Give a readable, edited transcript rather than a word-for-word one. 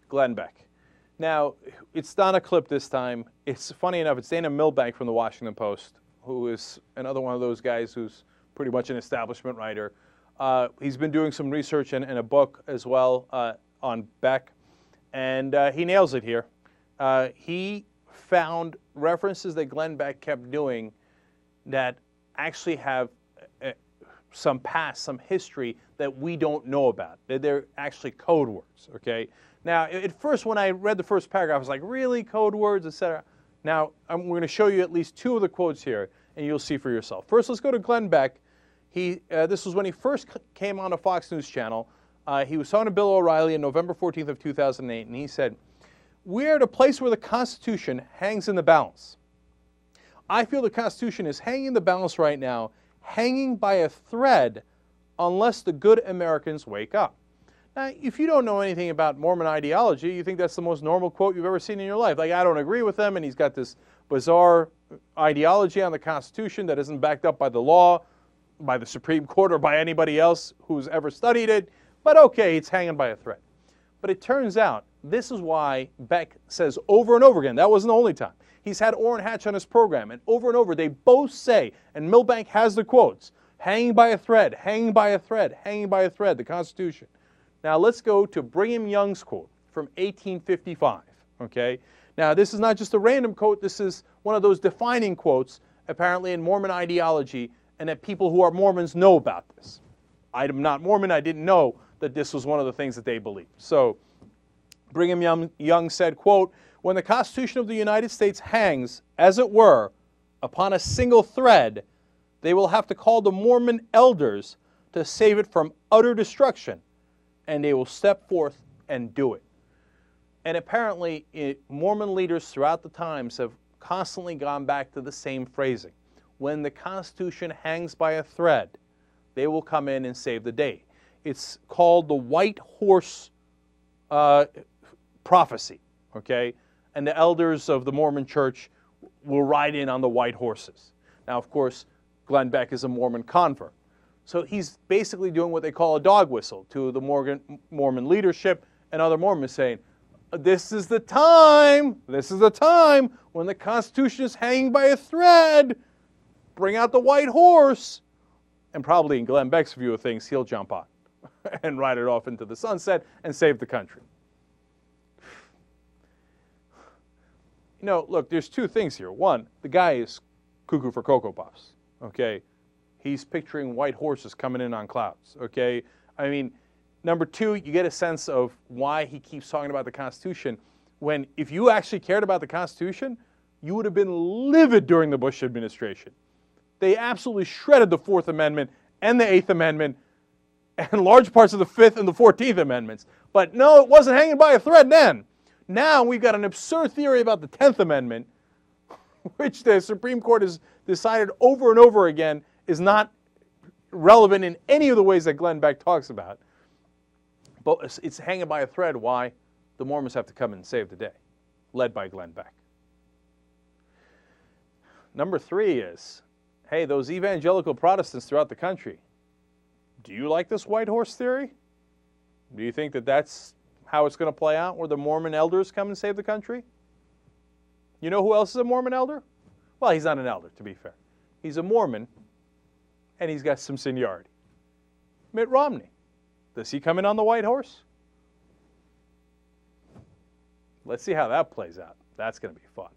Glenn Beck. Now, it's not a clip this time. It's funny enough, it's Dana Milbank from the Washington Post, who is another one of those guys who's pretty much an establishment writer. He's been doing some research in a book as well on Beck, and he nails it here. He found references that Glenn Beck kept doing that actually have some past, some history that we don't know about. They're actually code words, okay? Now, at first, when I read the first paragraph, I was like, really? Code words, etc.? Now, we're going to show you at least two of the quotes here, and you'll see for yourself. First, let's go to Glenn Beck. This was when he first came on a Fox News channel. He was talking to Bill O'Reilly on November 14th of 2008, and he said, "We're at a place where the Constitution hangs in the balance. I feel the Constitution is hanging in the balance right now, hanging by a thread unless the good Americans wake up." Now, if you don't know anything about Mormon ideology, you think that's the most normal quote you've ever seen in your life. Like, I don't agree with them, and he's got this bizarre ideology on the Constitution that isn't backed up by the law, by the Supreme Court, or by anybody else who's ever studied it. But okay, it's hanging by a thread. But it turns out this is why Beck says over and over again, that wasn't the only time. He's had Orrin Hatch on his program, and over, they both say, and Milbank has the quotes, hanging by a thread, hanging by a thread, hanging by a thread, the Constitution. Now let's go to Brigham Young's quote from 1855, okay? Now this is not just a random quote, this is one of those defining quotes, apparently in Mormon ideology, and that people who are Mormons know about this. I'm not Mormon, I didn't know that this was one of the things that they believed. So, Brigham Young said, quote, "When the Constitution of the United States hangs, as it were, upon a single thread, they will have to call the Mormon elders to save it from utter destruction, and they will step forth and do it." And apparently, Mormon leaders throughout the times have constantly gone back to the same phrasing. When the Constitution hangs by a thread, they will come in and save the day. It's called the white horse prophecy, okay? And the elders of the Mormon church will ride in on the white horses. Now, of course, Glenn Beck is a Mormon convert. So he's basically doing what they call a dog whistle to the Mormon leadership and other Mormons, saying, this is the time when the Constitution is hanging by a thread. Bring out the white horse. And probably in Glenn Beck's view of things, he'll jump on and ride it off into the sunset and save the country. You know, look, there's two things here. One, the guy is cuckoo for Cocoa Puffs, okay? He's picturing white horses coming in on clouds, okay? I mean, number two, you get a sense of why he keeps talking about the Constitution, when if you actually cared about the Constitution, you would have been livid during the Bush administration. They absolutely shredded the Fourth Amendment and the Eighth Amendment and large parts of the Fifth and the 14th Amendments. But no, it wasn't hanging by a thread then. Now we've got an absurd theory about the 10th Amendment, which the Supreme Court has decided over and over again is not relevant in any of the ways that Glenn Beck talks about. But it's hanging by a thread why the Mormons have to come and save the day, led by Glenn Beck. Number three is, hey, those evangelical Protestants throughout the country, do you like this white horse theory? Do you think that that's how it's going to play out, where the Mormon elders come and save the country? You know who else is a Mormon elder? Well, he's not an elder, to be fair. He's a Mormon, and he's got some seniority. Mitt Romney. Does he come in on the white horse? Let's see how that plays out. That's going to be fun.